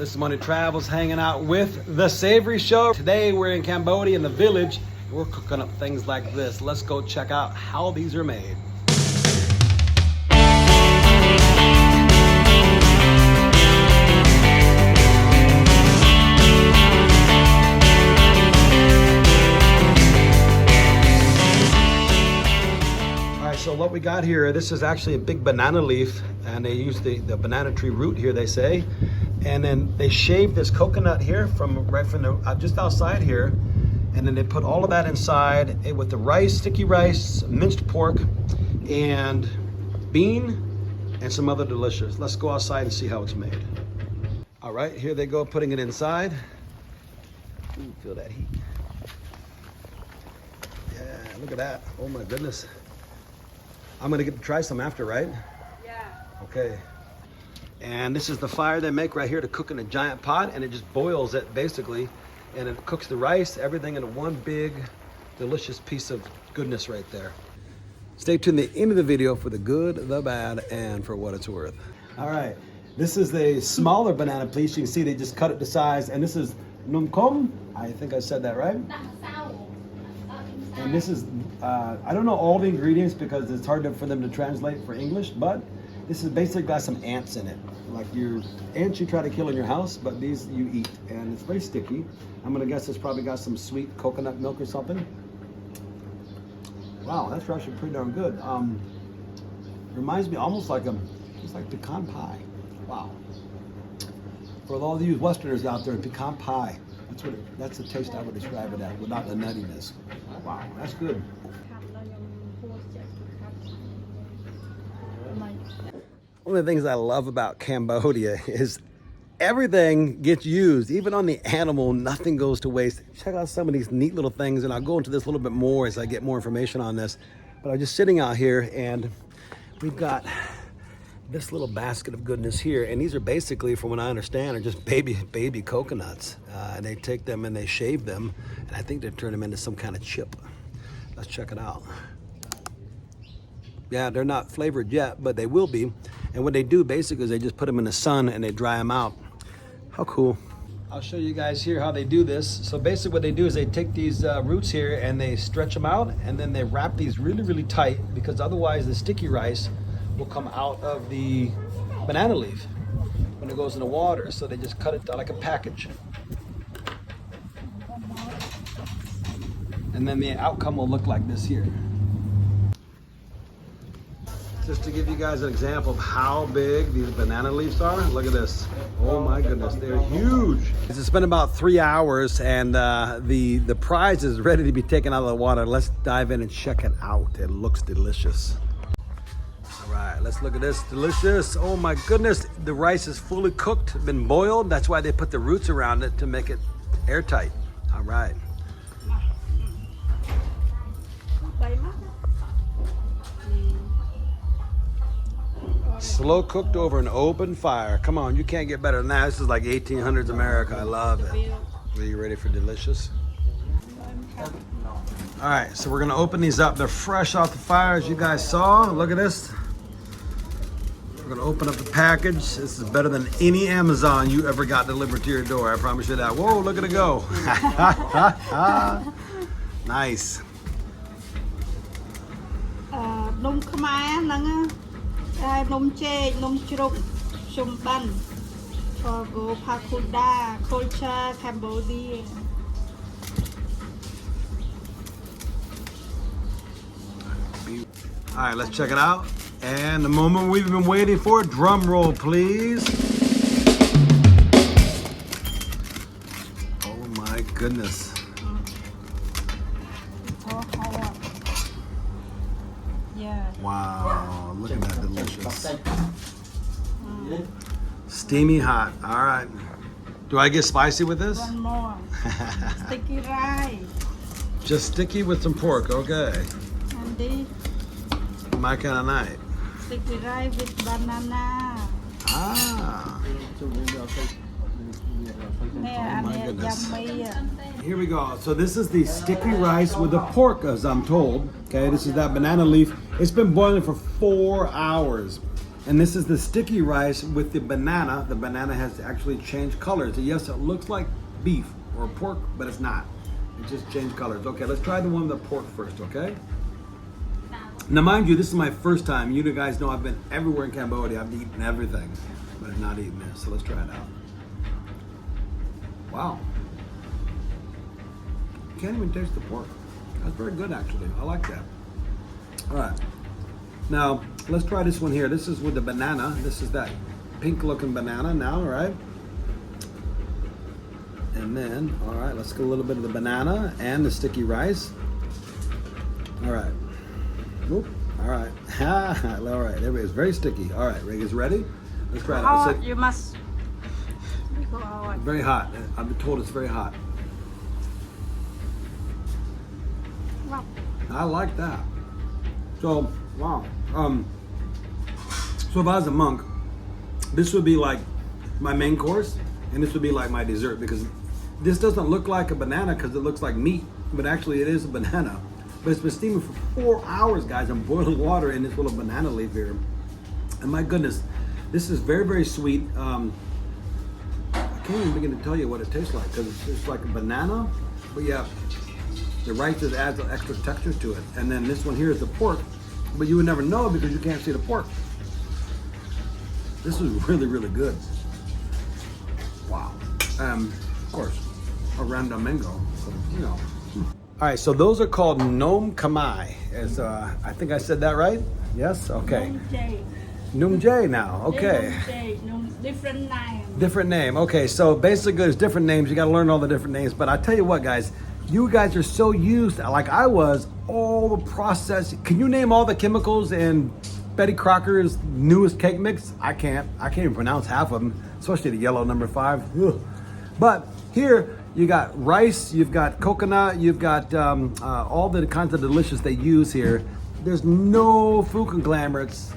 This is Money Travels hanging out with the Savory Show. Today we're in Cambodia in the village. We're cooking up things like this. Let's go check out how these are made. So what we got here, this is actually a big banana leaf, and they use the banana tree root here, they say. And then they shave this coconut here from the just outside here, and then they put all of that inside with the rice, sticky rice, minced pork, and bean, and some other delicious. Let's go outside and see how it's made. All right, here they go, putting it inside. Ooh, feel that heat. Yeah, look at that. Oh my goodness. I'm gonna get to try some after, right? Yeah. Okay. And this is the fire they make right here to cook in a giant pot, and it just boils it basically, and it cooks the rice, everything in one big, delicious piece of goodness right there. Stay tuned to the end of the video for the good, the bad, and for what it's worth. All right, this is the smaller banana piece. You can see they just cut it to size, and this is num kom. I think I said that right. And this is, I don't know all the ingredients because it's hard for them to translate for English, but this is basically got some ants in it. Like your ants you try to kill in your house, but these you eat. And it's very sticky. I'm gonna guess it's probably got some sweet coconut milk or something. Wow, that's actually pretty darn good. Reminds me almost like it's like pecan pie. Wow. For all of you Westerners out there, pecan pie. That's the taste I would describe it as, without the nuttiness. Wow, that's good. One of the things I love about Cambodia is everything gets used, even on the animal, nothing goes to waste. Check out some of these neat little things, and I'll go into this a little bit more as I get more information on this. But I'm just sitting out here, and we've got this little basket of goodness here, and these are basically, from what I understand, are just baby coconuts. And they take them and they shave them, and I think they turn them into some kind of chip. Let's check it out. Yeah, they're not flavored yet, but they will be. And what they do basically is they just put them in the sun and they dry them out. How cool. I'll show you guys here how they do this. So basically what they do is they take these roots here and they stretch them out, and then they wrap these really tight, because otherwise the sticky rice will come out of the banana leaf when it goes in the water. So they just cut it like a package. And then the outcome will look like this here. Just to give you guys an example of how big these banana leaves are, look at this. Oh my goodness, they're huge. It's been about 3 hours, and the prize is ready to be taken out of the water. Let's dive in and check it out. It looks delicious. All right, let's look at this. Delicious. Oh my goodness, the rice is fully cooked, been boiled. That's why they put the roots around it to make it airtight. All right. Slow cooked over an open fire. Come on, you can't get better than that. This is like 1800s America. I love it. Are you ready for delicious? All right, so we're gonna open these up. They're fresh off the fire, as you guys saw. Look at this. We're gonna open up the package. This is better than any Amazon you ever got delivered to your door. I promise you that. Whoa, look at it go. Nice. Num Khmer nang num chê, num churuk, chum ban, for Pakuda, culture, Cambodia. All right, let's check it out. And the moment we've been waiting for, drum roll, please. Oh my goodness. Yeah. Wow, look at that delicious. Steamy hot, all right. Do I get spicy with this? One more. Sticky rice. Just sticky with some pork, okay. And this. My kind of night. Sticky rice with banana. Ah. Oh my goodness. Here we go. So this is the sticky rice with the pork, as I'm told. Okay, this is that banana leaf. It's been boiling for 4 hours. And this is the sticky rice with the banana. The banana has actually changed colors. Yes, it looks like beef or pork, but it's not. It just changed colors. Okay, let's try the one with the pork first, okay? Now, mind you, this is my first time. You guys know I've been everywhere in Cambodia. I've eaten everything, but I've not eaten this. So let's try it out. Wow. Can't even taste the pork. That's very good, actually. I like that. All right. Now, let's try this one here. This is with the banana. This is that pink-looking banana now, all right? And then, all right, let's get a little bit of the banana and the sticky rice. All right. Oop. All right. All right. There it is. Very sticky. All right. Is ready? Let's try it out. Oh, you must. Very hot. I've been told it's very hot. Wow. I like that. So, wow. So if I was a monk, this would be like my main course, and this would be like my dessert, because this doesn't look like a banana because it looks like meat, but actually it is a banana. But it's been steaming for 4 hours, guys, in boiling water in this little banana leaf here. And my goodness, this is very, very sweet. I can't even begin to tell you what it tastes like, because it's like a banana, but yeah, the rice just adds an extra texture to it. And then this one here is the pork, but you would never know because you can't see the pork. This is really, really good. Wow. Of course, a random mango, so, you know. All right, so those are called Nom Kamai. As I think I said that right? Yes? Okay. Num J now, okay. Different name. Different name. Okay, so basically there's different names. You got to learn all the different names. But I tell you what, guys, you guys are so used, like I was, all the process. Can you name all the chemicals in Betty Crocker's newest cake mix? I can't. I can't even pronounce half of them, especially the yellow number 5. Ugh. But here you got rice, you've got coconut, you've got all the kinds of delicious they use here. There's no food conglomerates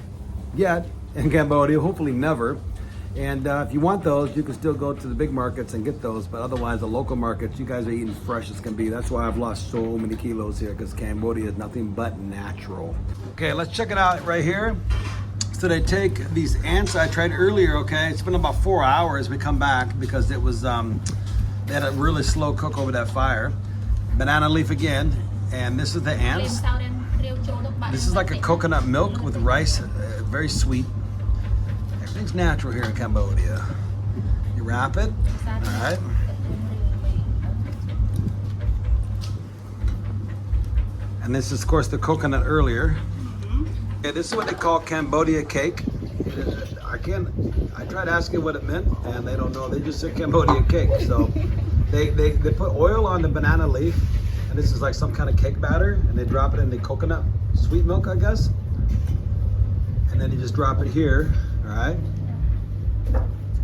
yet in Cambodia, hopefully never. And if you want those, you can still go to the big markets and get those. But otherwise, the local markets, you guys are eating fresh as can be. That's why I've lost so many kilos here, because Cambodia is nothing but natural. Okay, let's check it out right here. So they take these ants I tried earlier, okay? It's been about 4 hours. We come back because it was, they had a really slow cook over that fire. Banana leaf again, and this is the ants. This is like a coconut milk with rice, very sweet. Everything's natural here in Cambodia. You wrap it, all right. And this is, of course, the coconut earlier. Okay, this is what they call Cambodia cake. I tried asking what it meant, and they don't know. They just said Cambodia cake. So they put oil on the banana leaf, and this is like some kind of cake batter, and they drop it in the coconut sweet milk, I guess. And then you just drop it here, all right?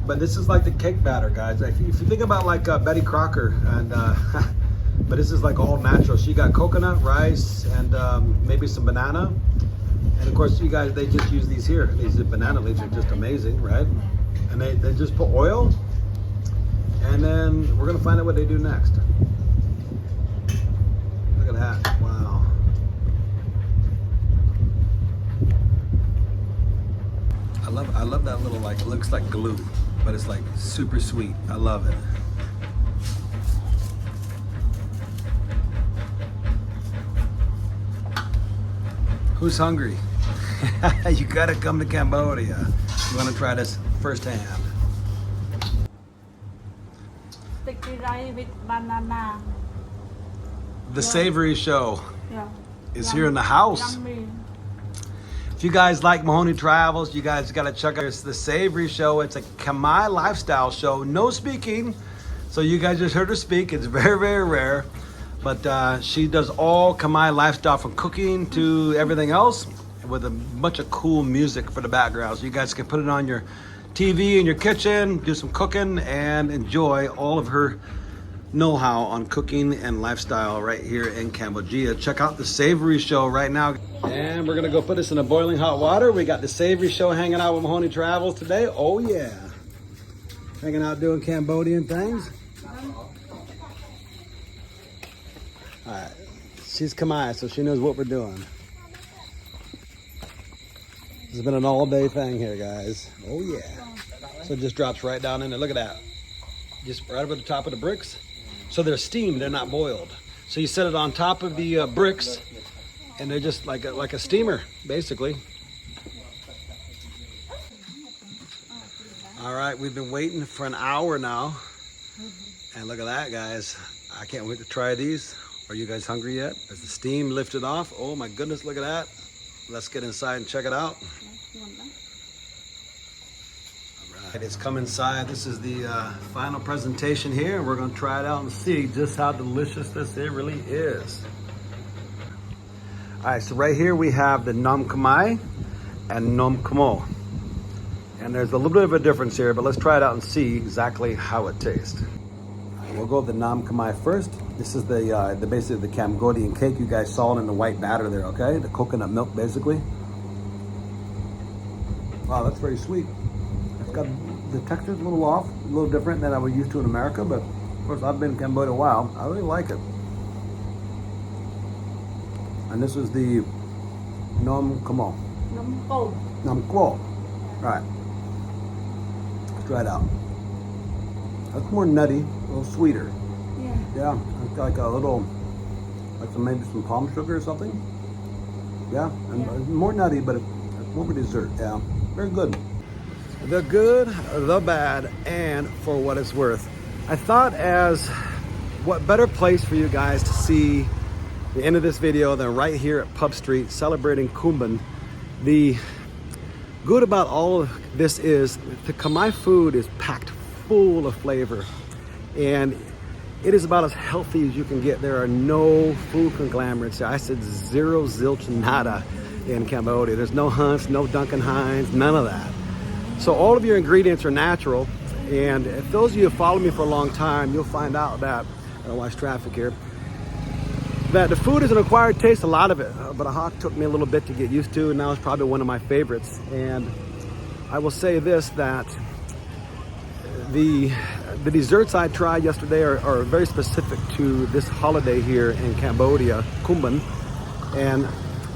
But this is like the cake batter, guys. If you think about like Betty Crocker, and but this is like all natural. So you got coconut, rice, and maybe some banana. And of course, you guys, they just use these here. These banana leaves are just amazing, right? And they just put oil, and then we're gonna find out what they do next. Look at that, wow. I love that little, like, it looks like glue, but it's like super sweet. I love it. Who's hungry? You gotta come to Cambodia. You wanna try this firsthand. Sticky rice with banana. The Savory Show Yeah. is here in the house. Yummy. If you guys like Mahoney Travels, you guys gotta check out the Savory Show. It's a Khmer lifestyle show, no speaking. So you guys just heard her speak. It's very, very rare. But she does all Khmer lifestyle, from cooking to everything else, with a bunch of cool music for the background. So you guys can put it on your TV in your kitchen, do some cooking, and enjoy all of her know-how on cooking and lifestyle right here in Cambodia. Check out the Savory Show right now. And we're gonna go put this in a boiling hot water. We got the Savory Show hanging out with Mahoney Travels today. Oh yeah. Hanging out doing Cambodian things. All right, she's Khmer, so she knows what we're doing. It's been an all-day thing here, guys. Oh yeah. So it just drops right down in there. Look at that. Just right over the top of the bricks. So they're steamed, they're not boiled. So you set it on top of the bricks, and they're just like a steamer, basically. All right, we've been waiting for an hour now. And look at that, guys. I can't wait to try these. Are you guys hungry yet? Is the steam lifted off? Oh my goodness, look at that. Let's get inside and check it out. All right, it's come inside. This is the final presentation here. And we're gonna try it out and see just how delicious this really is. All right, so right here we have the Nom Khmer and Nom Khmo. And there's a little bit of a difference here, but let's try it out and see exactly how it tastes. We'll go with the Nom Khmer first. This is the basically the Cambodian cake. You guys saw it in the white batter there, okay? The coconut milk, basically. Wow, that's very sweet. It's got the texture's a little off, a little different than I was used to in America, but of course I've been in Cambodia a while. I really like it. And this is the Nom Khmo. Nấm cồn. Nom Khmo. All right. Let's try it out. That's more nutty, a little sweeter. Yeah. Yeah, it's like a little, maybe some palm sugar or something. Yeah, and more nutty, but it's more of a dessert. Yeah, very good. The good, the bad, and for what it's worth. I thought as what better place for you guys to see the end of this video than right here at Pub Street celebrating Khmer. The good about all of this is the Khmer food is packed full of flavor, and it is about as healthy as you can get. There are no food conglomerates. I said zero, zilch, nada in Cambodia. There's no Hunts, no Duncan Hines, none of that. So all of your ingredients are natural, and if those of you have followed me for a long time, you'll find out that, I don't watch traffic here, that the food is an acquired taste, a lot of it, but a hawk took me a little bit to get used to, and now it's probably one of my favorites. And I will say this, that the desserts I tried yesterday are very specific to this holiday here in Cambodia, Khmer. And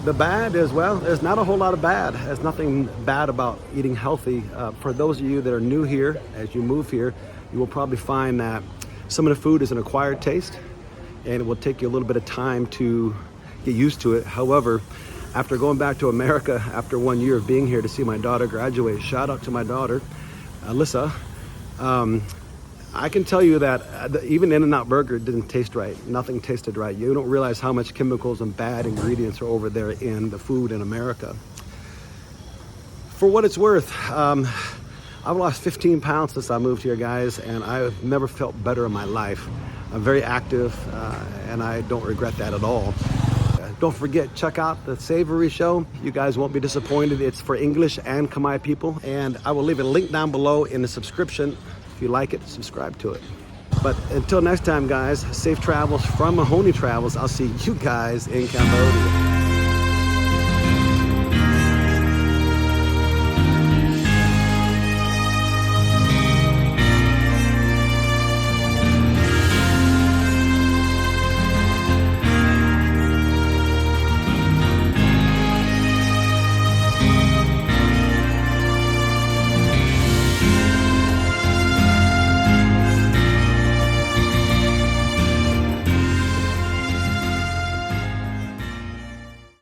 the bad is, well, there's not a whole lot of bad. There's nothing bad about eating healthy. For those of you that are new here, as you move here, you will probably find that some of the food is an acquired taste, and it will take you a little bit of time to get used to it. However, after going back to America after 1 year of being here to see my daughter graduate, shout out to my daughter, Alyssa, I can tell you that even In-N-Out Burger didn't taste right. Nothing tasted right. You don't realize how much chemicals and bad ingredients are over there in the food in America. For what it's worth, I've lost 15 pounds since I moved here, guys, and I've never felt better in my life. I'm very active, and I don't regret that at all. Don't forget, check out the Savory Show. You guys won't be disappointed. It's for English and Khmer people. And I will leave a link down below in the subscription. If you like it, subscribe to it. But until next time, guys, safe travels from Mahoney Travels. I'll see you guys in Cambodia.